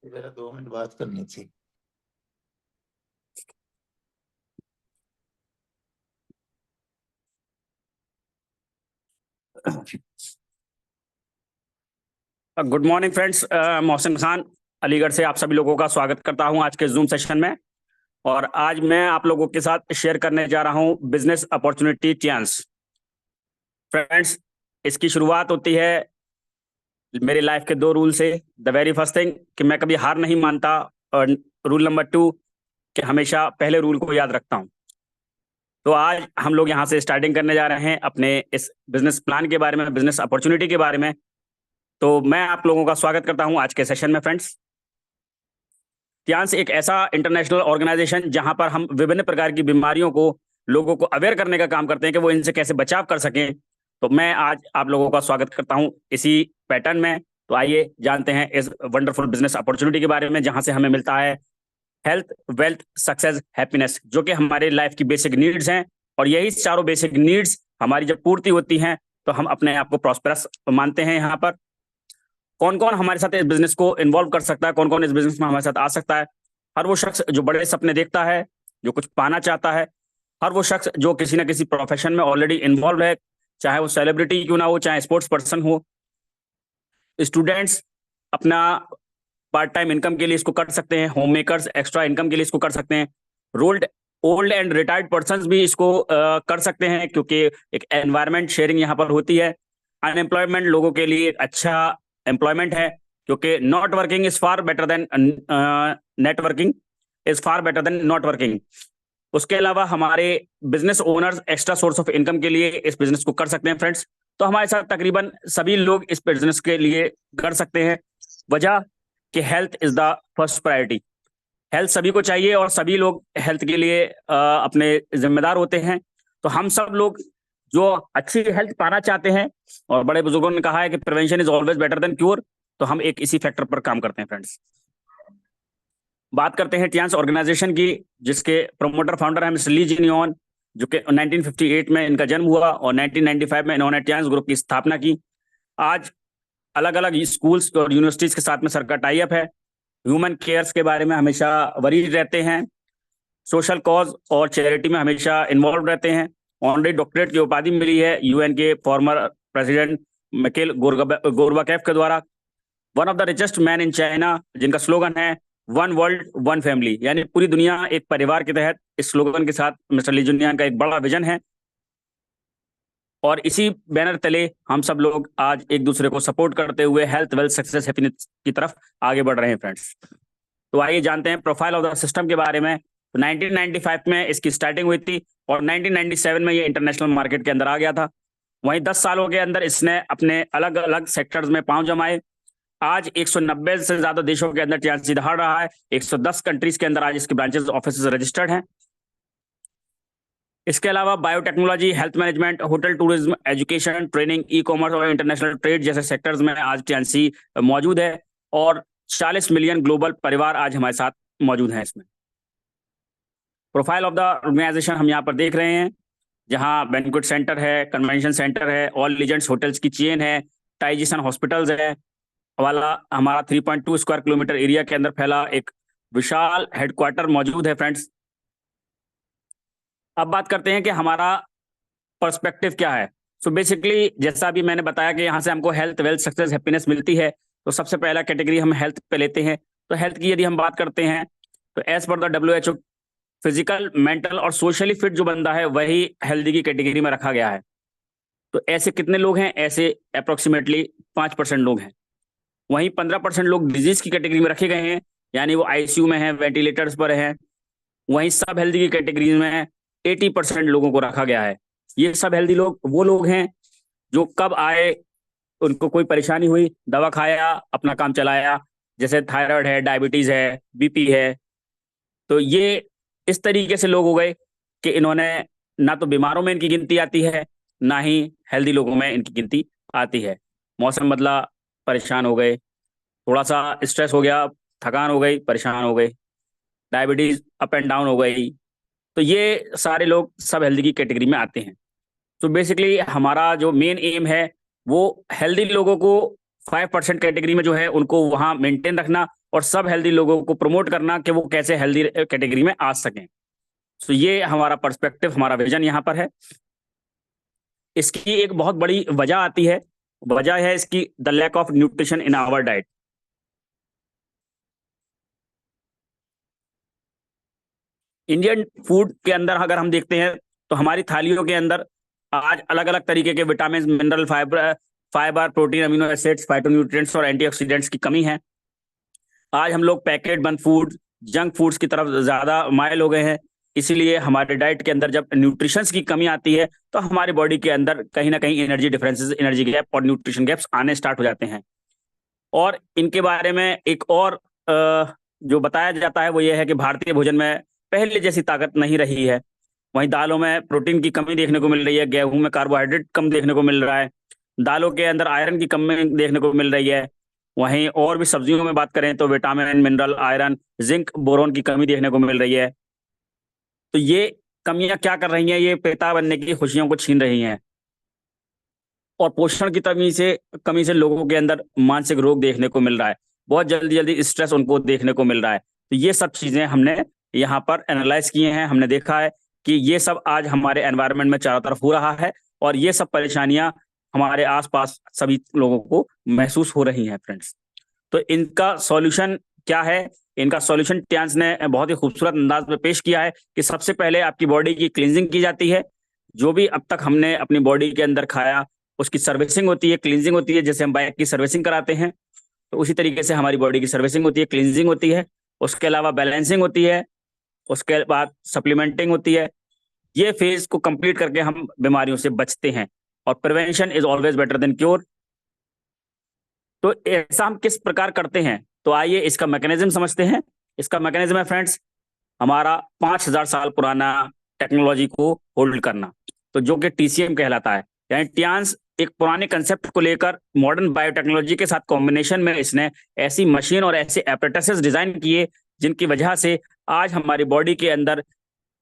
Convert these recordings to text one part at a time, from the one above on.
जरा 2 मिनट बात करनी थी। Good morning friends, Mohsin Khan Aligarh से आप सभी लोगों का स्वागत करता हूं आज के जूम सेशन में। और आज मैं आप लोगों के साथ शेयर करने जा रहा हूं बिजनेस अपॉर्चुनिटी चांस। फ्रेंड्स, इसकी शुरुआत होती है मेरी लाइफ के 2 रूल से। द वेरी फर्स्ट थिंग कि मैं कभी हार नहीं मानता, और रूल नंबर 2 कि हमेशा पहले रूल को याद रखता हूं। तो आज हम लोग यहाँ से स्टार्टिंग करने जा रहे हैं अपने इस बिजनेस प्लान के बारे में, बिजनेस अपॉर्चुनिटी के बारे में। तो मैं आप लोगों का स्वागत करता हूं आज के सेशन में फ्रेंड्स। टियांस एक ऐसा इंटरनेशनल ऑर्गेनाइजेशन जहां पर हम विभिन्न प्रकार की बीमारियों को लोगों को अवेयर करने का काम करते हैं कि वो इनसे कैसे बचाव कर सकें। तो मैं आज आप लोगों का स्वागत करता हूं इसी पैटर्न में। तो आइए जानते हैं इस वंडरफुल बिजनेस अपॉर्चुनिटी के बारे में, जहां से हमें मिलता है हेल्थ, वेल्थ, सक्सेस, हैप्पीनेस, जो कि हमारे लाइफ की बेसिक नीड्स हैं। और यही चारों बेसिक नीड्स हमारी जब पूर्ति होती हैं तो हम अपने आप को प्रॉस्पेरस मानते हैं। यहाँ पर कौन कौन हमारे साथ इस बिजनेस को इन्वॉल्व कर सकता है, कौन कौन इस बिजनेस में हमारे साथ आ सकता है? हर वो शख्स जो बड़े सपने देखता है, जो कुछ पाना चाहता है। हर वो शख्स जो किसी ना किसी प्रोफेशन में ऑलरेडी इन्वॉल्व है, चाहे वो सेलिब्रिटी क्यों ना हो, चाहे स्पोर्ट्स पर्सन हो। स्टूडेंट्स अपना पार्ट टाइम इनकम के लिए इसको कर सकते हैं, होम मेकर्स एक्स्ट्रा इनकम के लिए इसको कर सकते हैं, rolled old and retired person भी इसको कर सकते हैं, क्योंकि एक एनवायरमेंट शेयरिंग यहाँ पर होती है। अनएम्प्लॉयमेंट लोगों के लिए एक अच्छा एम्प्लॉयमेंट है, क्योंकि not working is far better than networking is far better than not working. उसके अलावा हमारे business owners extra source of income के लिए इस बिजनेस को कर सकते हैं फ्रेंड्स। तो हमारे साथ तकरीबन सभी लोग इस बिजनेस के लिए कर सकते हैं। वजह कि health is the first priority. Health सभी को चाहिए और सभी लोग हेल्थ के लिए अपने जिम्मेदार होते हैं। तो हम सब लोग जो अच्छी हेल्थ पाना चाहते हैं, और बड़े बुजुर्गों ने कहा है कि prevention is always better than cure, तो हम एक इसी फैक्टर पर काम करते हैं फ्रेंड्स। बात करते हैं टियांस ऑर्गेनाइजेशन की, जिसके प्रोमोटर फाउंडर है मिस्टर ली जिनियन, जो कि 1958 में इनका जन्म हुआ और 1995 में इन्होंने टियांस ग्रुप की स्थापना की। आज अलग अलग स्कूल्स और यूनिवर्सिटीज के साथ में सरकार टाई अप है। ह्यूमन केयर्स के बारे में हमेशा वरीड रहते हैं, सोशल कॉज और चैरिटी में हमेशा इन्वॉल्व रहते हैं। ऑनरी डॉक्टरेट की उपाधि मिली है यूएन के फॉर्मर प्रेसिडेंट मिकेल गोर्बाचेफ के द्वारा। One of the richest man in China, जिनका स्लोगन है वन वर्ल्ड वन फैमिली, यानी पूरी दुनिया एक परिवार के तहत। इस स्लोगन के साथ मिस्टर ली जुनियन का एक बड़ा विजन है, और इसी बैनर तले हम सब लोग आज एक दूसरे को सपोर्ट करते हुए हेल्थ, वेल्थ, सक्सेस, हैप्पीनेस की तरफ आगे बढ़ रहे हैं फ्रेंड्स। तो आइए जानते हैं प्रोफाइल ऑफ द सिस्टम के बारे में। तो 1995 में इसकी स्टार्टिंग हुई थी और 1997 में ये इंटरनेशनल मार्केट के अंदर आ गया था। वहीं 10 सालों के अंदर इसने अपने अलग अलग सेक्टर्स में पांव जमाए। आज 190 से ज्यादा देशों के अंदर टियांस दहाड़ रहा है। 110 कंट्रीज के अंदर आज इसके ब्रांचेस, ऑफिस रजिस्टर्ड हैं। इसके अलावा biotechnology, health management, hotel tourism, education, training, e commerce और इंटरनेशनल ट्रेड जैसे सेक्टर्स में आज टियांसी मौजूद है। और 40 मिलियन ग्लोबल परिवार आज हमारे साथ मौजूद हैं इसमें। प्रोफाइल ऑफ द ऑर्गेनाइजेशन हम यहाँ पर देख रहे हैं, जहाँ बैंक्वेट सेंटर है, कन्वेंशन सेंटर है, ऑल लीजेंड्स होटल्स की चेन है, टाइजिसन हॉस्पिटल्स है वाला हमारा 3.2 स्क्वायर किलोमीटर एरिया के अंदर फैला एक विशाल हेडक्वार्टर मौजूद है फ्रेंड्स। अब बात करते हैं कि हमारा पर्सपेक्टिव क्या है। सो बेसिकली जैसा अभी मैंने बताया कि यहाँ से हमको हेल्थ, वेल्थ, सक्सेस, हैप्पीनेस मिलती है। तो सबसे पहला कैटेगरी हम हेल्थ पे लेते हैं। तो हेल्थ की यदि हम बात करते हैं तो एज पर द WHO, फिजिकल, मेंटल और सोशली फिट जो बंदा है वही हेल्दी की कैटेगरी में रखा गया है। तो ऐसे कितने लोग हैं? ऐसे अप्रोक्सीमेटली 5% लोग हैं। वहीं 15% लोग डिजीज की कैटेगरी में रखे गए हैं, यानी वो ICU में हैं, वेंटिलेटर्स पर हैं। वहीं सब हेल्दी की कैटेगरी में 80% लोगों को रखा गया है। ये सब हेल्दी लोग वो लोग हैं जो कब आए, उनको कोई परेशानी हुई, दवा खाया, अपना काम चलाया, जैसे थायराइड है, डायबिटीज है, BP है। तो ये इस तरीके से लोग हो गए कि इन्होंने ना तो बीमारों में इनकी गिनती आती है, ना ही हेल्दी लोगों में इनकी गिनती आती है। मौसम बदला, परेशान हो गए, थोड़ा सा स्ट्रेस हो गया, थकान हो गई, परेशान हो गए, डायबिटीज अप एंड डाउन हो गई। तो ये सारे लोग सब हेल्दी की कैटेगरी में आते हैं। तो बेसिकली हमारा जो मेन एम है वो हेल्दी लोगों को 5% कैटेगरी में जो है उनको वहां मेंटेन रखना और सब हेल्दी लोगों को प्रमोट करना कि वो कैसे हेल्दी कैटेगरी में आ सकें। तो ये हमारा पर्सपेक्टिव, हमारा विजन यहाँ पर है। इसकी एक बहुत बड़ी वजह आती है, वजह है इसकी the lack of nutrition in our diet. Indian food के अंदर अगर हम देखते हैं तो हमारी थालियों के अंदर आज अलग अलग तरीके के vitamin, mineral, fibre, protein, amino acids, phytonutrients और एंटीऑक्सीडेंट्स की कमी है। आज हम लोग पैकेट बंद फूड, जंक फूड्स की तरफ ज्यादा माइल हो गए हैं। इसीलिए हमारे डाइट के अंदर जब न्यूट्रिशंस की कमी आती है तो हमारी बॉडी के अंदर कहीं ना कहीं एनर्जी डिफरेंसेस, एनर्जी गैप और न्यूट्रिशन गैप्स आने स्टार्ट हो जाते हैं। और इनके बारे में एक और जो बताया जाता है वो ये है कि भारतीय भोजन में पहले जैसी ताकत नहीं रही है। वहीं दालों में प्रोटीन की कमी देखने को मिल रही है, गेहूं में कार्बोहाइड्रेट कम देखने को मिल रहा है, दालों के अंदर आयरन की कमी देखने को मिल रही है। वहीं और भी सब्जियों में बात करें तो vitamin, mineral, iron, zinc, boron की कमी देखने को मिल रही है। तो ये कमियां क्या कर रही हैं? ये पिता बनने की खुशियों को छीन रही हैं और पोषण की कमी से लोगों के अंदर मानसिक रोग देखने को मिल रहा है। बहुत जल्दी जल्दी स्ट्रेस उनको देखने को मिल रहा है। तो ये सब चीजें हमने यहाँ पर एनालाइज किए हैं। हमने देखा है कि ये सब आज हमारे एनवायरनमेंट में चारों तरफ हो रहा है और ये सब परेशानियां हमारे आसपास सभी लोगों को महसूस हो रही हैं फ्रेंड्स। तो इनका सॉल्यूशन क्या है? इनका सॉल्यूशन टियांस ने बहुत ही खूबसूरत अंदाज में पेश किया है कि सबसे पहले आपकी बॉडी की क्लींजिंग की जाती है। जो भी अब तक हमने अपनी बॉडी के अंदर खाया उसकी सर्विसिंग होती है, क्लींजिंग होती है। जैसे हम बाइक की सर्विसिंग कराते हैं तो उसी तरीके से हमारी बॉडी की सर्विसिंग होती है, क्लींजिंग होती है। उसके अलावा बैलेंसिंग होती है, उसके बाद सप्लीमेंटिंग होती है। ये फेज को कंप्लीट करके हम बीमारियों से बचते हैं और prevention is always better than cure. तो ऐसा हम किस प्रकार करते हैं? तो आइए इसका मैकेनिज्म समझते हैं। इसका मैकेनिज्म है फ्रेंड्स हमारा 5000 साल पुराना टेक्नोलॉजी को होल्ड करना, तो जो कि टीसीएम कहलाता है। यानी टियांस एक पुराने कंसेप्ट को लेकर मॉडर्न बायोटेक्नोलॉजी के साथ कॉम्बिनेशन में इसने ऐसी मशीन और ऐसे एपरेटसेस डिजाइन किए जिनकी वजह से आज हमारी बॉडी के अंदर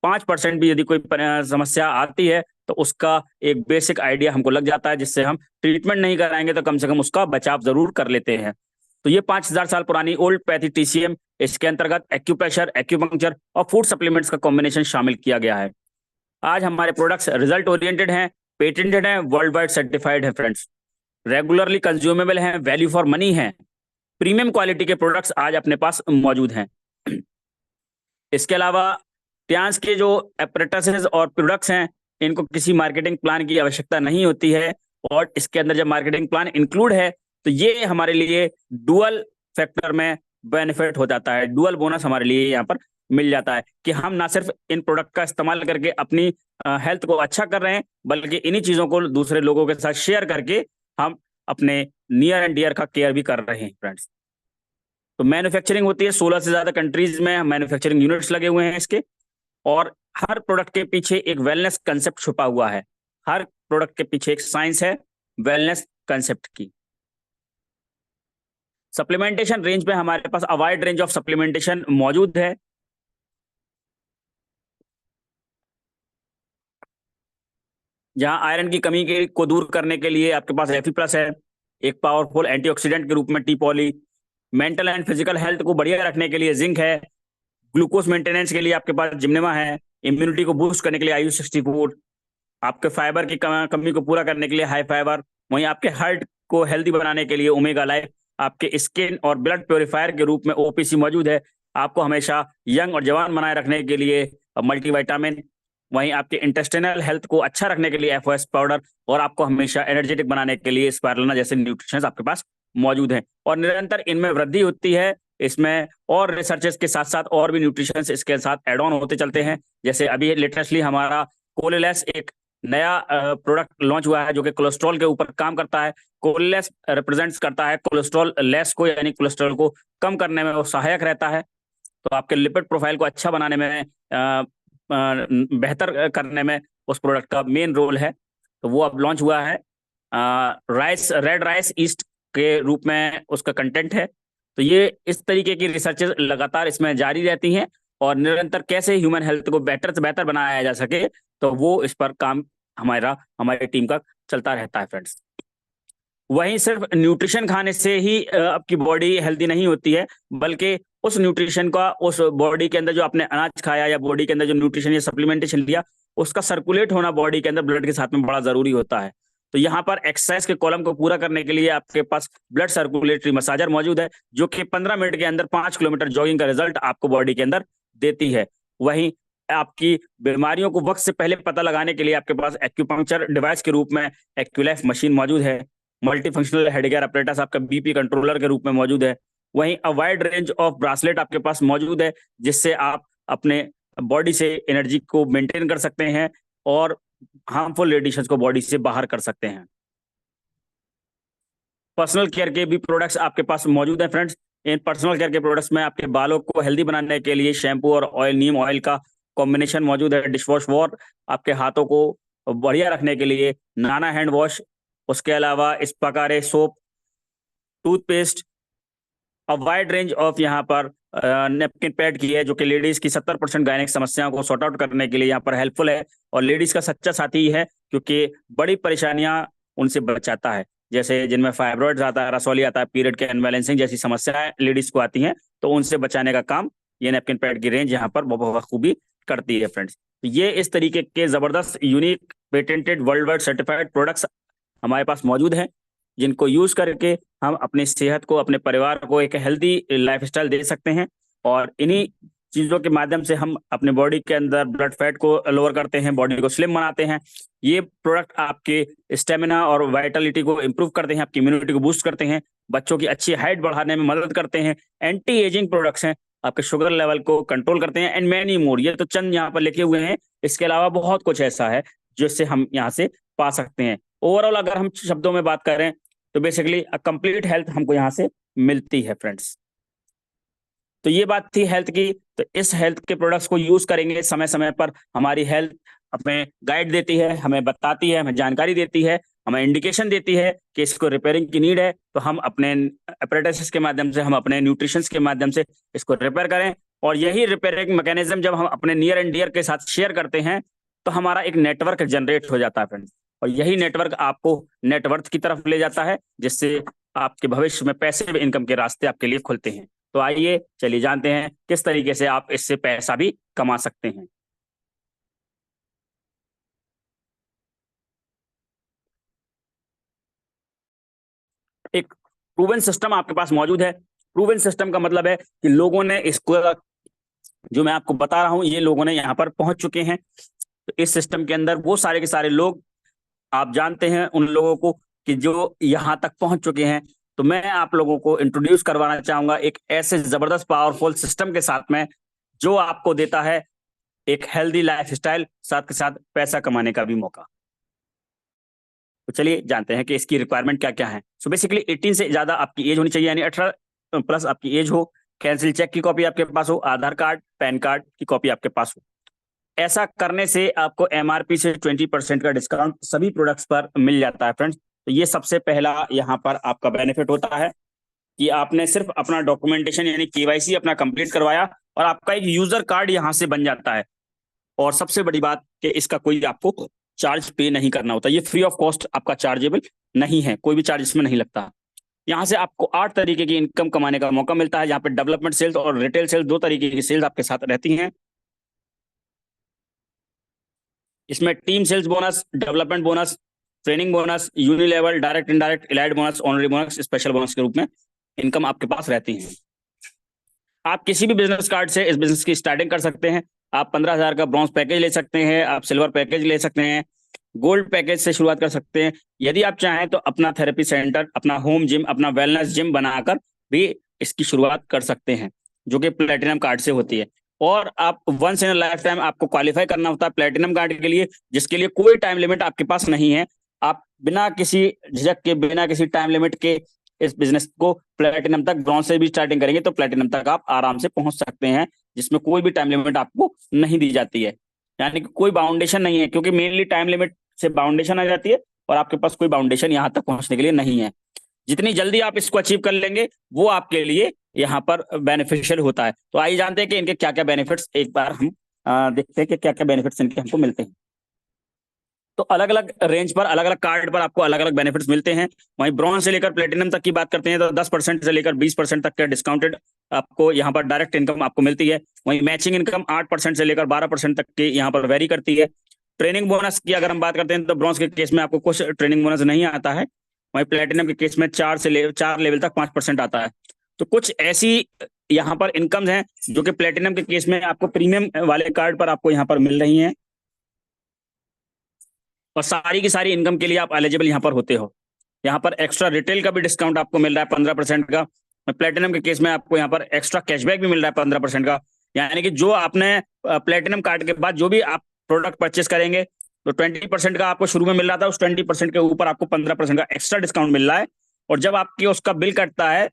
5% भी यदि कोई समस्या आती है तो उसका एक बेसिक आइडिया हमको लग जाता है, जिससे हम ट्रीटमेंट नहीं कराएंगे तो कम से कम उसका बचाव जरूर कर लेते हैं। तो ये 5000 साल पुरानी ओल्ड पैथी टीसीएम, इसके अंतर्गत एक्यूप्रेशर, एक्यूपंक्चर और फूड सप्लीमेंट्स का कॉम्बिनेशन शामिल किया गया है। आज हमारे प्रोडक्ट्स रिजल्ट ओरिएंटेड हैं, पेटेंटेड हैं, वर्ल्ड वाइड सर्टिफाइड है फ्रेंड्स, रेगुलरली कंज्यूमेबल हैं, वैल्यू फॉर मनी हैं, प्रीमियम क्वालिटी के प्रोडक्ट्स आज अपने पास मौजूद हैं। इसके अलावा टियांस के जो एपरेटसेस और प्रोडक्ट्स हैं इनको किसी मार्केटिंग प्लान की आवश्यकता नहीं होती है और इसके अंदर जब मार्केटिंग प्लान इंक्लूड है तो ये हमारे लिए डुअल फैक्टर में बेनिफिट हो जाता है, डुअल बोनस हमारे लिए यहाँ पर मिल जाता है कि हम ना सिर्फ इन प्रोडक्ट का इस्तेमाल करके अपनी हेल्थ को अच्छा कर रहे हैं बल्कि इन्हीं चीजों को दूसरे लोगों के साथ शेयर करके हम अपने नियर एंड डियर का केयर भी कर रहे हैं फ्रेंड्स। तो मैन्युफैक्चरिंग होती है 16 से ज्यादा कंट्रीज में मैन्युफैक्चरिंग यूनिट्स लगे हुए हैं इसके, और हर प्रोडक्ट के पीछे एक वेलनेस कंसेप्ट छुपा हुआ है। हर प्रोडक्ट के पीछे एक साइंस है वेलनेस कंसेप्ट की। सप्लीमेंटेशन रेंज में हमारे पास a wide range of supplementation मौजूद है। जहां आयरन की कमी को दूर करने के लिए आपके पास एफी प्लस है, एक पावरफुल एंटीऑक्सीडेंट के रूप में T poly, mental and physical health को बढ़िया रखने के लिए जिंक है, ग्लूकोज मेंटेनेंस के लिए आपके पास जिम्नेमा है, इम्यूनिटी को बूस्ट करने के लिए IU64, आपके फाइबर की कमी को पूरा करने के लिए हाई फाइबर, वहीं आपके हार्ट को हेल्दी बनाने के लिए ओमेगा लाइफ, आपके स्किन और ब्लड प्योरीफायर के रूप में OPC मौजूद है, आपको हमेशा यंग और जवान बनाए रखने के लिए मल्टीविटामिन, वहीं आपके इंटेस्टिनल हेल्थ को अच्छा रखने के लिए FOS पाउडर, और आपको हमेशा एनर्जेटिक बनाने के लिए स्पाइरुलिना जैसे न्यूट्रिशंस आपके पास मौजूद हैं। और निरंतर इनमें वृद्धि होती है। इसमें और रिसर्चेस के साथ साथ और भी न्यूट्रिशंस इसके साथ एड ऑन होते चलते हैं। जैसे अभी लेटेस्टली हमारा कोलेलेस एक नया प्रोडक्ट लॉन्च हुआ है जो कि कोलेस्ट्रॉल के ऊपर काम करता है। कोलेलेस रिप्रेजेंट्स करता है कोलेस्ट्रॉल लेस को, यानी कोलेस्ट्रॉल को कम करने में वो सहायक रहता है। तो आपके लिपिड प्रोफाइल को अच्छा बनाने में, बेहतर करने में उस प्रोडक्ट का मेन रोल है। तो वो अब लॉन्च हुआ है। रेड राइस ईस्ट के रूप में उसका कंटेंट है। तो ये इस तरीके की रिसर्चेस लगातार इसमें जारी रहती हैं और निरंतर कैसे ह्यूमन हेल्थ को बेटर से बेहतर बनाया जा सके तो वो इस पर काम हमारी टीम का चलता रहता है फ्रेंड्स। वहीं सिर्फ न्यूट्रिशन खाने से ही आपकी बॉडी हेल्दी नहीं होती है, बल्कि उस न्यूट्रिशन का उस बॉडी के अंदर जो आपने अनाज खाया या बॉडी के अंदर जो न्यूट्रिशन या सप्लीमेंटेशन लिया, उसका सर्कुलेट होना बॉडी के अंदर ब्लड के साथ में बड़ा जरूरी होता है। तो यहाँ पर एक्सरसाइज के कॉलम को पूरा करने के लिए आपके पास ब्लड सर्कुलेटरी मसाजर मौजूद है, जो कि 15 मिनट के अंदर 5 किलोमीटर जॉगिंग का रिजल्ट आपको बॉडी के अंदर देती है। वहीं आपकी बीमारियों को वक्त से पहले पता लगाने के लिए आपके पास एक्यूपंक्चर डिवाइस के रूप में एक्यूलाइफ मशीन मौजूद है। मल्टी फंक्शनल हेडगियर अपरेटस आपका बीपी कंट्रोलर के रूप में मौजूद है। वहीं अ वाइड रेंज ऑफ ब्रासलेट आपके पास मौजूद है, जिससे आप अपने बॉडी से एनर्जी को मेंटेन कर सकते हैं और हार्मफुल रेडिएशन को बॉडी से बाहर कर सकते हैं। पर्सनल केयर के भी प्रोडक्ट्स आपके पास मौजूद हैं फ्रेंड्स। इन पर्सनल केयर के प्रोडक्ट्स में आपके बालों को हेल्दी बनाने के लिए शैम्पू और ऑयल, नीम ऑयल का कॉम्बिनेशन मौजूद है। डिशवॉश वॉर आपके हाथों को बढ़िया रखने के लिए नाना हैंड वॉश, उसके अलावा इस प्रकार soap, toothpaste, a wide range of यहाँ पर नेपकिन पैड की है, जो कि लेडीज की 70% गायनिक समस्याओं को सॉर्ट आउट करने के लिए यहाँ पर हेल्पफुल है और लेडीज का सच्चा साथी है, क्योंकि बड़ी परेशानियां उनसे बचाता है, जैसे जिनमें फाइब्रॉइड्स आता है, रसौली आता है, पीरियड के अनबैलेंसिंग जैसी समस्याएं लेडीज को आती हैं, तो उनसे बचाने का काम ये नेपकिन पैड की रेंज यहाँ पर बखूबी करती है फ्रेंड्स। ये इस तरीके के जबरदस्त, unique, patented, world wide certified products हमारे पास मौजूद हैं, जिनको यूज करके हम अपनी सेहत को, अपने परिवार को एक हेल्दी लाइफस्टाइल दे सकते हैं। और इन्हीं चीजों के माध्यम से हम अपने बॉडी के अंदर ब्लड फैट को लोअर करते हैं, बॉडी को स्लिम बनाते हैं। ये प्रोडक्ट आपके स्टेमिना और वाइटलिटी को इंप्रूव करते हैं, आपकी इम्यूनिटी को बूस्ट करते हैं, बच्चों की अच्छी हाइट बढ़ाने में मदद करते हैं, एंटी एजिंग प्रोडक्ट्स हैं, आपके शुगर लेवल को कंट्रोल करते हैं, एंड मैनी मोर। ये तो चंद यहाँ पर लिखे हुए हैं, इसके अलावा बहुत कुछ ऐसा है जिससे हम यहाँ से पा सकते हैं। ओवरऑल अगर हम शब्दों में बात करें तो बेसिकली कंप्लीट हेल्थ हमको यहाँ से मिलती है फ्रेंड्स। तो ये बात थी हेल्थ की। तो इस हेल्थ के प्रोडक्ट्स को यूज करेंगे, समय समय पर हमारी हेल्थ हमें गाइड देती है, हमें बताती है, हमें जानकारी देती है, हमें इंडिकेशन देती है कि इसको रिपेयरिंग की नीड है, तो हम अपने अपरेटस के माध्यम से, हम अपने न्यूट्रिशंस के माध्यम से इसको रिपेयर करें। और यही रिपेयरिंग मैकेनिज्म जब हम अपने नियर एंड डियर के साथ शेयर करते हैं, तो हमारा एक नेटवर्क जनरेट हो जाता है फ्रेंड्स, और यही नेटवर्क आपको नेटवर्थ की तरफ ले जाता है, जिससे आपके भविष्य में पैसिव इनकम के रास्ते आपके लिए खुलते हैं। तो आइए चलिए जानते हैं किस तरीके से आप इससे पैसा भी कमा सकते हैं। एक प्रूवन सिस्टम आपके पास मौजूद है। प्रूवन सिस्टम का मतलब है कि लोगों ने इसको, जो मैं आपको बता रहा हूं, ये लोगों ने यहाँ पर पहुंच चुके हैं। तो इस सिस्टम के अंदर वो सारे के सारे लोग, आप जानते हैं उन लोगों को कि जो यहाँ तक पहुंच चुके हैं। तो मैं आप लोगों को इंट्रोड्यूस करवाना चाहूंगा एक ऐसे जबरदस्त पावरफुल सिस्टम के साथ में, जो आपको देता है एक हेल्दी लाइफस्टाइल, साथ के साथ पैसा कमाने का भी मौका। तो चलिए जानते हैं कि इसकी रिक्वायरमेंट क्या क्या है। सो बेसिकली 18 से ज्यादा आपकी एज होनी चाहिए, यानी 18 प्लस आपकी एज हो, कैंसिल चेक की कॉपी आपके पास हो, आधार कार्ड, पैन कार्ड की कॉपी आपके पास हो। ऐसा करने से आपको एमआरपी से 20% का डिस्काउंट सभी प्रोडक्ट्स पर मिल जाता है फ्रेंड्स। तो ये सबसे पहला यहाँ पर आपका बेनिफिट होता है कि आपने सिर्फ अपना डॉक्यूमेंटेशन यानी केवाईसी अपना कंप्लीट करवाया और आपका एक यूजर कार्ड यहाँ से बन जाता है। और सबसे बड़ी बात कि इसका कोई आपको चार्ज पे नहीं करना होता, ये फ्री ऑफ कॉस्ट आपका चार्जेबल नहीं है, कोई भी चार्ज इसमें नहीं लगता। यहाँ से आपको 8 तरीके की इनकम कमाने का मौका मिलता है, जहाँ पे डेवलपमेंट सेल्स और रिटेल सेल्स, 2 तरीके की सेल्स आपके साथ रहती हैं। इसमें team sales bonus, development bonus, training bonus, unilevel, direct indirect, allied bonus, honorary bonus, special bonus के रूप में इनकम आपके पास रहती है। आप किसी भी बिजनेस कार्ड से इस बिजनेस की स्टार्टिंग कर सकते हैं। आप 15,000 का ब्रॉन्ज पैकेज ले सकते हैं, आप सिल्वर पैकेज ले सकते हैं, गोल्ड पैकेज से शुरुआत कर सकते हैं। यदि आप चाहें तो अपना थेरेपी सेंटर, अपना होम जिम, अपना वेलनेस जिम बनाकर भी इसकी शुरुआत कर सकते हैं, जो कि प्लेटिनम कार्ड से होती है। और आप once in a lifetime आपको क्वालिफाई करना होता है प्लेटिनम कार्ड के लिए, जिसके लिए कोई टाइम लिमिट आपके पास नहीं है। आप बिना किसी झिझक के, बिना किसी टाइम लिमिट के इस बिजनेस को प्लेटिनम तक, ब्रॉन्ज से भी स्टार्टिंग करेंगे तो प्लेटिनम तक आप आराम से पहुंच सकते हैं, जिसमें कोई भी टाइम लिमिट आपको नहीं दी जाती है, यानी कि कोई बाउंडेशन नहीं है, क्योंकि मेनली टाइम लिमिट से बाउंडेशन आ जाती है और आपके पास कोई बाउंडेशन यहाँ तक पहुंचने के लिए नहीं है। जितनी जल्दी आप इसको अचीव कर लेंगे वो आपके लिए यहाँ पर बेनिफिशियल होता है। तो आइए जानते हैं कि इनके क्या क्या बेनिफिट्स, एक बार हम देखते हैं कि क्या क्या बेनिफिट्स इनके हमको मिलते हैं। तो अलग अलग रेंज पर, अलग अलग कार्ड पर आपको अलग अलग बेनिफिट्स मिलते हैं। वहीं ब्रॉन्ज से लेकर प्लेटिनम तक की बात करते हैं तो 10% से लेकर 20% तक के डिस्काउंटेड आपको यहाँ पर डायरेक्ट इनकम आपको मिलती है। वहीं मैचिंग इनकम 8% से लेकर 12% तक की यहाँ पर वेरी करती है। ट्रेनिंग बोनस की अगर हम बात करते हैं तो ब्रॉन्ज के केस में आपको कुछ ट्रेनिंग बोनस नहीं आता है। वहीं प्लेटिनम के केस में 4 लेवल तक 5% आता है। तो कुछ ऐसी यहाँ पर इनकम्स हैं जो कि प्लेटिनम के केस में आपको प्रीमियम वाले कार्ड पर आपको यहाँ पर मिल रही हैं, और सारी की सारी इनकम के लिए आप एलिजिबल यहाँ पर होते हो। यहाँ पर एक्स्ट्रा रिटेल का भी डिस्काउंट आपको मिल रहा है 15% का। प्लेटिनम के केस में आपको यहाँ पर एक्स्ट्रा कैशबैक भी मिल रहा है 15% का। यानी कि जो आपने प्लेटिनम कार्ड के बाद जो भी आप प्रोडक्ट परचेस करेंगे तो 20% का आपको शुरू में मिल रहा था, उस 20% के ऊपर आपको 15% का एक्स्ट्रा डिस्काउंट मिल रहा है। और जब आपकी उसका बिल कटता है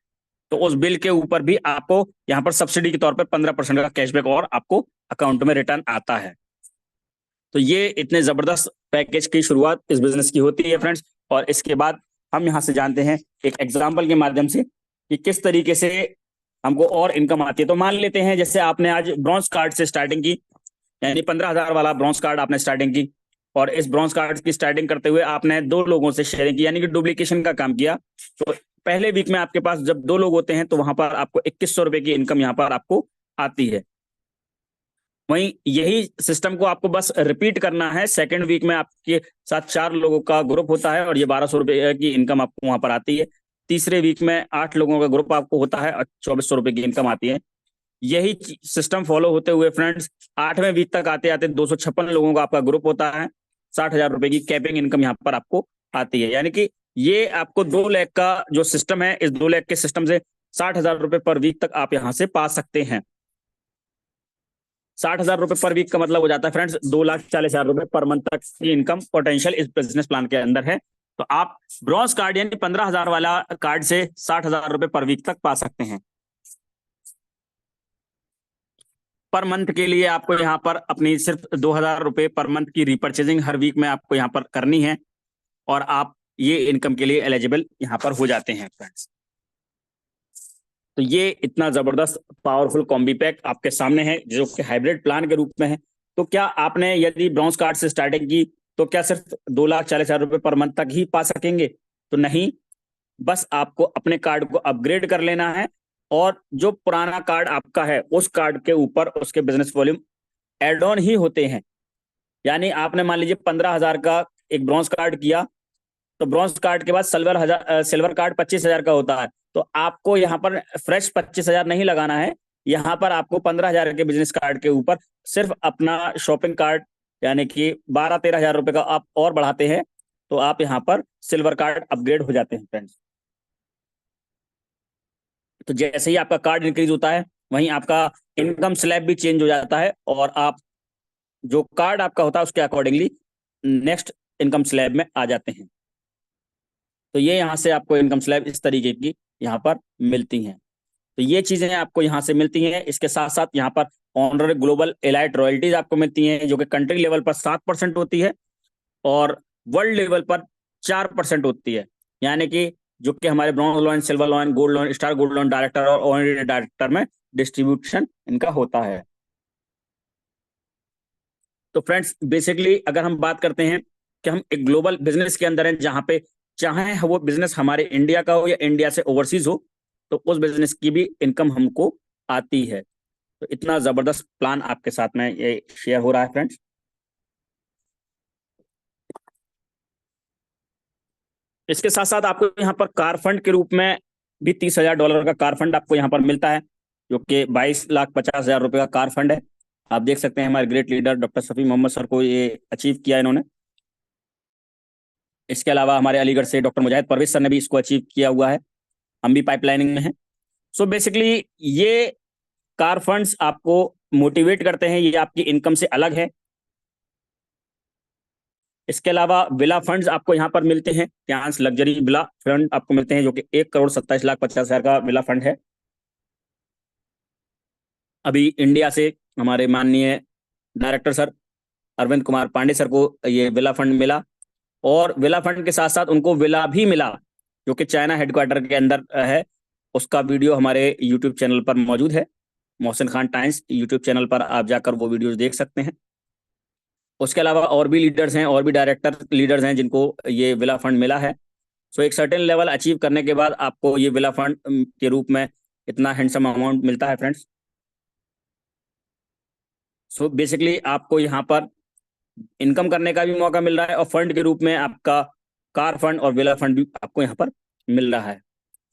तो उस बिल के ऊपर भी आपको यहाँ पर सब्सिडी के तौर पर 15% का कैशबैक और आपको अकाउंट में रिटर्न आता है। तो ये इतने जबरदस्त पैकेज की शुरुआत इस बिजनेस की होती है फ्रेंड्स। और इसके बाद हम यहाँ से जानते हैं एक एग्जाम्पल के माध्यम से कि किस तरीके से हमको और इनकम आती है। तो मान लेते हैं जैसे आपने आज ब्रॉन्ज कार्ड से स्टार्टिंग की, यानी 15,000 वाला ब्रॉन्ज कार्ड आपने स्टार्टिंग की, और इस ब्रॉन्ज कार्ड की स्टार्टिंग करते हुए आपने 2 लोगों से शेयरिंग की, यानी कि डुप्लीकेशन का काम किया। तो पहले वीक में आपके पास जब 2 लोग होते हैं तो वहां पर आपको 2100 रुपए की इनकम यहाँ पर आपको आती है। वहीं यही सिस्टम को आपको बस रिपीट करना है। सेकंड वीक में आपके साथ 4 लोगों का ग्रुप होता है और ये 1200 रुपए की इनकम आपको वहां पर आती है। तीसरे वीक में 8 लोगों का ग्रुप आपको होता है और 2400 रुपए की इनकम आती है। यही सिस्टम फॉलो होते हुए फ्रेंड्स 8वें वीक तक आते आते 256 लोगों का आपका ग्रुप होता है, 60,000 रुपए की कैपिंग इनकम यहाँ पर आपको आती है। यानी कि ये आपको 2 लाख का जो सिस्टम है, इस 2 लाख के सिस्टम से 60,000 रुपए पर वीक तक आप यहाँ से पा सकते हैं। 60,000 रुपए पर वीक का मतलब हो जाता है फ्रेंड्स 2,40,000 रुपए पर मंथ तक की इनकम पोटेंशियल इस बिजनेस प्लान के अंदर है। तो आप ब्रॉन्ज कार्ड यानी 15,000 वाला कार्ड से 60,000 रुपए पर वीक तक पा सकते हैं। पर मंथ के लिए आपको यहाँ पर अपनी सिर्फ 2,000 रुपए पर मंथ की रिपर्चेजिंग हर वीक में आपको यहाँ पर करनी है और आप ये इनकम के लिए एलिजिबल यहाँ पर हो जाते हैं फ्रेंड्स। तो ये इतना जबरदस्त पावरफुल कॉम्बी पैक आपके सामने है जो कि हाइब्रिड प्लान के रूप में है। तो क्या आपने यदि ब्रॉन्ज कार्ड से स्टार्टिंग की तो क्या सिर्फ 2,40,000 रुपए पर मंथ तक ही पा सकेंगे? तो नहीं, बस आपको अपने कार्ड को अपग्रेड कर लेना है और जो पुराना कार्ड आपका है उस कार्ड के ऊपर उसके बिजनेस वॉल्यूम एड ऑन ही होते हैं। यानी आपने मान लीजिए 15,000 का एक ब्रॉन्ज कार्ड किया तो ब्रॉन्ज कार्ड के बाद सिल्वर कार्ड 25,000 का होता है। तो आपको यहाँ पर फ्रेश 25,000 नहीं लगाना है, यहाँ पर आपको 15,000 के बिजनेस कार्ड के ऊपर सिर्फ अपना शॉपिंग कार्ड यानी कि 12-13,000 रुपए का आप और बढ़ाते हैं तो आप यहाँ पर सिल्वर कार्ड अपग्रेड हो जाते हैं फ्रेंड्स। तो जैसे ही आपका कार्ड इंक्रीज होता है वहीं आपका इनकम स्लैब भी चेंज हो जाता है और आप जो कार्ड आपका होता है उसके अकॉर्डिंगली नेक्स्ट इनकम स्लैब में आ जाते हैं। तो ये यहाँ से आपको इनकम स्लैब इस तरीके की यहाँ पर मिलती हैं। तो ये चीजें आपको यहाँ से मिलती हैं। इसके साथ साथ यहाँ पर ऑनररी ग्लोबल एलाइट रॉयल्टीज आपको मिलती हैं जो कि कंट्री लेवल पर 7% होती है और वर्ल्ड लेवल पर 4% होती है। यानी कि जो कि हमारे bronze loan, silver loan, gold loan, star gold loan director और ऑनररी डायरेक्टर में डिस्ट्रीब्यूशन इनका होता है। तो फ्रेंड्स बेसिकली अगर हम बात करते हैं कि हम एक ग्लोबल बिजनेस के अंदर हैं जहां पे चाहे वो बिजनेस हमारे इंडिया का हो या इंडिया से ओवरसीज हो तो उस बिजनेस की भी इनकम हमको आती है। तो इतना जबरदस्त प्लान आपके साथ में ये शेयर हो रहा है फ्रेंड्स। इसके साथ साथ आपको यहाँ पर कार फंड के रूप में भी $30,000 का कार फंड आपको यहाँ पर मिलता है जो कि 22,50,000 रुपए का कार फंड है। आप देख सकते हैं हमारे great leader doctor Shafi Mohammad sir को ये अचीव किया इन्होंने। इसके अलावा हमारे अलीगढ़ से डॉक्टर मुजाहिद परवेज सर ने भी इसको अचीव किया हुआ है, हम भी पाइपलाइनिंग में हैं। सो बेसिकली ये कार फंड्स आपको मोटिवेट करते हैं, ये आपकी इनकम से अलग है। इसके अलावा विला फंड्स आपको यहाँ पर मिलते हैं, ट्रांस लग्जरी विला फंड आपको मिलते हैं जो कि 1,27,50,000 का विला फंड है। अभी इंडिया से हमारे माननीय director sir Arvind Kumar Pandey sir को ये विला फंड मिला और विला फंड के साथ साथ उनको विला भी मिला जो कि चाइना हेडक्वार्टर के अंदर है। उसका वीडियो हमारे यूट्यूब चैनल पर मौजूद है, Mohsin Khan times YouTube channel पर आप जाकर वो वीडियोस देख सकते हैं। उसके अलावा और भी लीडर्स हैं, और भी डायरेक्टर लीडर्स हैं जिनको ये विला फंड मिला है। सो एक सर्टेन लेवल अचीव करने के बाद आपको ये विला फंड के रूप में इतना हैंडसम अमाउंट मिलता है फ्रेंड्स। सो बेसिकली आपको यहाँ पर इनकम करने का भी मौका मिल रहा है, और फंड के रूप में आपका कार फंड और विला फंड भी आपको यहाँ पर मिल रहा है।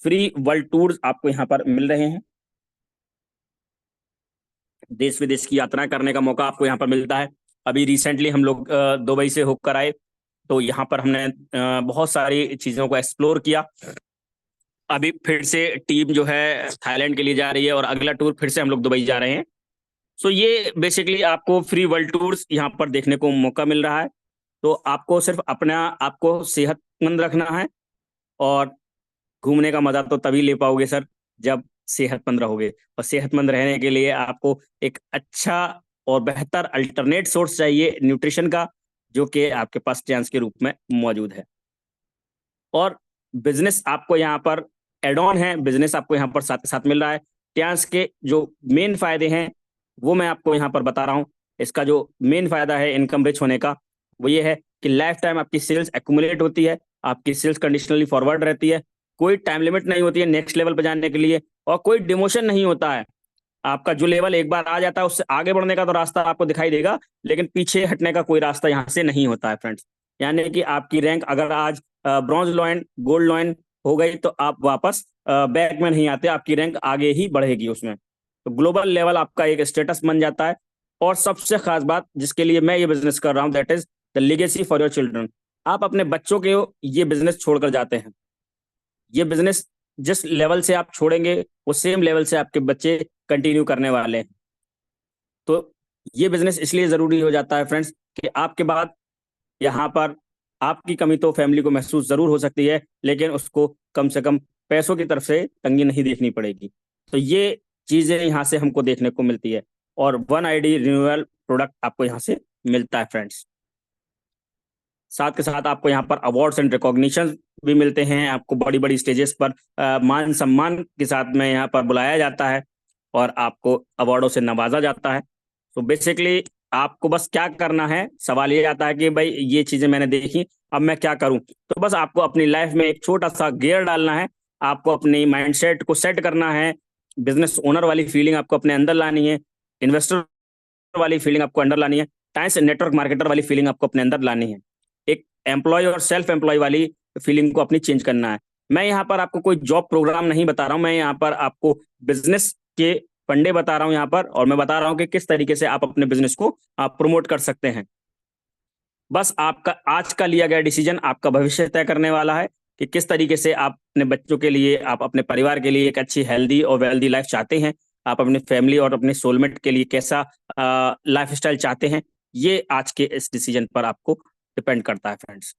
फ्री वर्ल्ड टूर्स आपको यहाँ पर मिल रहे हैं, देश विदेश की यात्रा करने का मौका आपको यहाँ पर मिलता है। अभी रिसेंटली हम लोग दुबई से होकर आए, तो यहाँ पर हमने बहुत सारी चीज़ों को एक्सप्लोर किया। अभी फिर से टीम जो है थाईलैंड के लिए जा रही है, और अगला टूर फिर से हम लोग दुबई जा रहे हैं। सो ये बेसिकली आपको फ्री वर्ल्ड टूर्स यहाँ पर देखने को मौका मिल रहा है। तो आपको सिर्फ अपना आपको सेहतमंद रखना है, और घूमने का मजा तो तभी ले पाओगे सर जब सेहतमंद रहोगे। और सेहतमंद रहने के लिए आपको एक अच्छा और बेहतर अल्टरनेट सोर्स चाहिए न्यूट्रिशन का, जो कि आपके पास चांस के रूप में मौजूद है। और बिजनेस आपको यहाँ पर एड ऑन है, बिजनेस आपको यहाँ पर साथ साथ मिल रहा है। चांस के जो मेन फायदे हैं वो मैं आपको यहाँ पर बता रहा हूँ। इसका जो मेन फायदा है इनकम रिच होने का, वो ये है कि लाइफ टाइम आपकी सेल्स एक्यूमुलेट होती है, आपकी सेल्स कंडीशनली फॉरवर्ड रहती है, कोई टाइम लिमिट नहीं होती है नेक्स्ट लेवल पर जाने के लिए, और कोई डिमोशन नहीं होता है। आपका जो लेवल एक बार आ जाता है उससे आगे बढ़ने का तो रास्ता आपको दिखाई देगा, लेकिन पीछे हटने का कोई रास्ता यहाँ से नहीं होता है फ्रेंड्स। यानी कि आपकी रैंक अगर आज ब्रॉन्ज लॉइन, गोल्ड लॉइन हो गई, तो आप वापस बैक में नहीं आते, आपकी रैंक आगे ही बढ़ेगी उसमें। तो ग्लोबल लेवल आपका एक स्टेटस बन जाता है। और सबसे खास बात जिसके लिए मैं ये बिजनेस कर रहा हूँ, that is the legacy for your children. आप अपने बच्चों के ये बिजनेस छोड़कर जाते हैं, ये बिजनेस जिस लेवल से आप छोड़ेंगे वो सेम लेवल से आपके बच्चे कंटिन्यू करने वाले हैं। तो ये बिजनेस इसलिए जरूरी हो जाता है फ्रेंड्स कि आपके बाद यहाँ पर आपकी कमी तो फैमिली को महसूस जरूर हो सकती है, लेकिन उसको कम से कम पैसों की तरफ से तंगी नहीं देखनी पड़ेगी। तो ये चीजें यहाँ से हमको देखने को मिलती है, और वन आईडी रिन्यूअल प्रोडक्ट आपको यहाँ से मिलता है फ्रेंड्स। साथ के साथ आपको यहाँ पर अवार्ड्स एंड रिकॉग्निशन भी मिलते हैं। आपको बड़ी बड़ी स्टेजेस पर मान सम्मान के साथ में यहाँ पर बुलाया जाता है, और आपको अवार्डों से नवाजा जाता है। तो बेसिकली आपको बस क्या करना है, सवाल ये आता है कि भाई ये चीजें मैंने देखी, अब मैं क्या करूं। तो बस आपको अपनी लाइफ में एक छोटा सा गियर डालना है, आपको अपनी माइंडसेट को सेट करना है, बिजनेस ओनर वाली फीलिंग आपको अपने अंदर लानी है, इन्वेस्टर वाली फीलिंग आपको अंदर लानी है, टाइम से नेटवर्क मार्केटर वाली फीलिंग आपको अपने अंदर लानी है, एक एम्प्लॉय और सेल्फ एम्प्लॉय वाली फीलिंग को अपनी चेंज करना है। मैं यहाँ पर आपको कोई जॉब प्रोग्राम नहीं बता रहा हूँ, मैं यहाँ पर आपको बिजनेस के फंडे बता रहा हूँ यहाँ पर, और मैं बता रहा हूँ कि किस तरीके से आप अपने बिजनेस को आप प्रमोट कर सकते हैं। बस आपका आज का लिया गया डिसीजन आपका भविष्य तय करने वाला है कि किस तरीके से आप अपने बच्चों के लिए, आप अपने परिवार के लिए एक अच्छी हेल्दी और वेल्दी लाइफ चाहते हैं, आप अपने फैमिली और अपने सोलमेट के लिए कैसा लाइफ स्टाइल चाहते हैं। ये आज के इस डिसीजन पर आपको डिपेंड करता है फ्रेंड्स।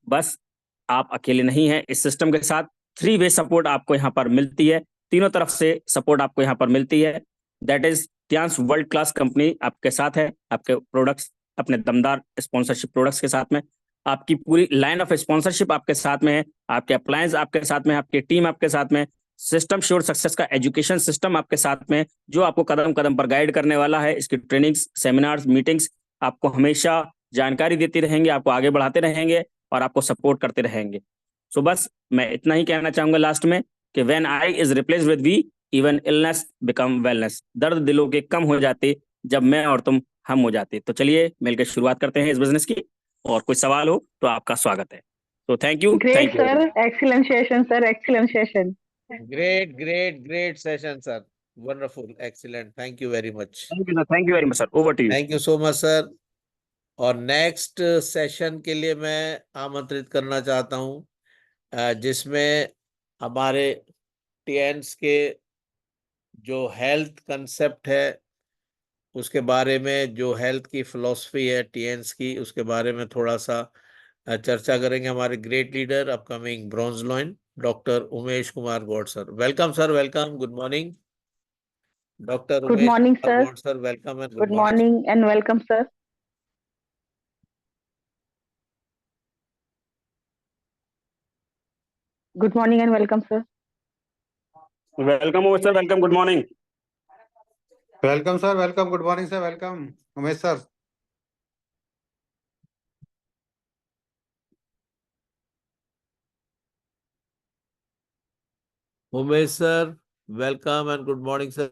बस आप अकेले नहीं हैं इस सिस्टम के साथ, 3 वे सपोर्ट आपको यहाँ पर मिलती है, तीनों तरफ से सपोर्ट आपको यहाँ पर मिलती है। That is Tiens world class company आपके साथ है, आपके प्रोडक्ट्स, अपने दमदार स्पॉन्सरशिप प्रोडक्ट्स के साथ में, आपकी पूरी लाइन ऑफ स्पॉन्सरशिप आपके साथ में है, आपके अप्लायंस आपके साथ में, आपकी टीम आपके साथ में, सिस्टम श्योर सक्सेस का एजुकेशन सिस्टम आपके साथ में, जो आपको कदम कदम पर गाइड करने वाला है। इसकी ट्रेनिंग्स, सेमिनार्स, मीटिंग्स आपको हमेशा जानकारी देती रहेंगे, आपको आगे बढ़ाते रहेंगे, और आपको सपोर्ट करते रहेंगे। सो बस मैं इतना ही कहना चाहूंगा लास्ट में कि when I is replace with we, even illness become wellness. दर्द दिलों के कम हो जाते जब मैं और तुम हम हो जाते। तो चलिए मिलकर शुरुआत करते हैं इस बिजनेस की, और कोई सवाल हो तो आपका स्वागत है। तो thank you, Great, thank you. sir. Excellent session, sir. Excellent session. Great session, sir. Wonderful, excellent. Thank you very much. Thank you sir, thank you very much sir, over to you. Thank you so much, sir. और next session के लिए मैं आमंत्रित करना चाहता हूँ जिसमें हमारे टीएन्स के जो हेल्थ कंसेप्ट है उसके बारे में, जो हेल्थ की फिलॉसफी है टीएन्स की, उसके बारे में थोड़ा सा चर्चा करेंगे हमारे great leader, upcoming bronze lion, doctor Umesh Kumar Gaur sir. Welcome sir, welcome, good morning doctor Good morning, Kumar sir. Gaur sir, welcome and Good morning and welcome, sir. Good morning and welcome, sir. Welcome Umesh sir, welcome, good morning. Welcome sir, welcome, good morning sir, welcome Umesh sir. Umesh sir, welcome and good morning sir.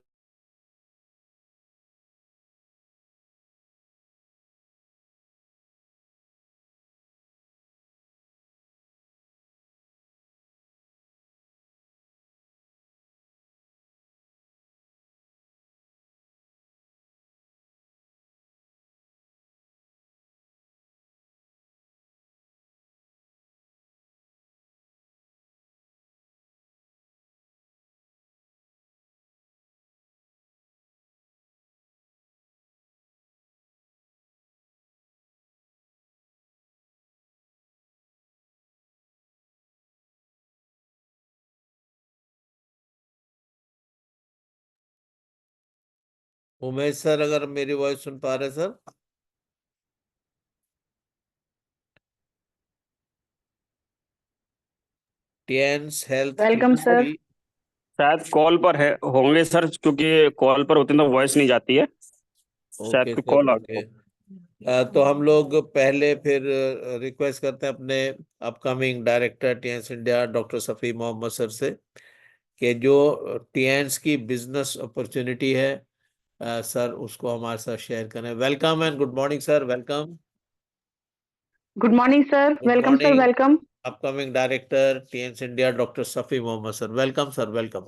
Umesh sir, अगर मेरी voice सुन पा रहे sir? Tiens health Welcome, sir. Chemistry. शायद call पर है होंगे sir, क्योंकि कॉल पर होते तो वॉइस नहीं जाती है। शायद ओके कोई सर, कॉल आ ओके। गया। तो हम लोग पहले फिर रिक्वेस्ट करते हैं अपने upcoming director टीएन्स India doctor Safi Mohammad sir से कि जो टीएन्स की बिजनेस अपॉर्चुनिटी है सर उसको हमारे साथ शेयर करें। Welcome and good morning sir, welcome. Good morning, sir. Good Welcome, sir. Morning Welcome. Upcoming director टीएन्स India doctor Safi Mohammad sir. Welcome sir, welcome.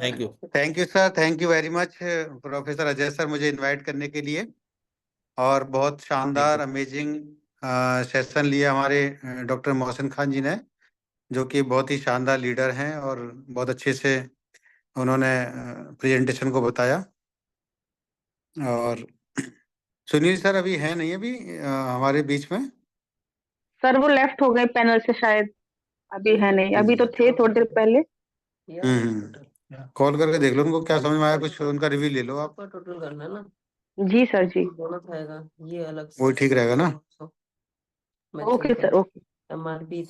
Thank you. Thank you sir, thank you very much professor Ajay sir, मुझे invite करने के लिए। और बहुत शानदार amazing session लिया हमारे doctor Mohsin Khan जी ने, जो कि बहुत ही शानदार लीडर हैं और बहुत अच्छे से उन्होंने प्रेजेंटेशन को बताया। और सुनील सर अभी हैं नहीं, अभी हमारे बीच में। सर वो लेफ्ट हो गए पैनल से शायद, अभी है नहीं, अभी तो थे थोड़ी देर पहले। कॉल करके देख लो उनको, क्या समझ में आया, कुछ उनका रिव्यू ले लो आप। टोटल करना है ना, जी सर जी। दोनों रहेगा, ये अलग वो ठीक रहेगा ना? Okay sir, okay. MRP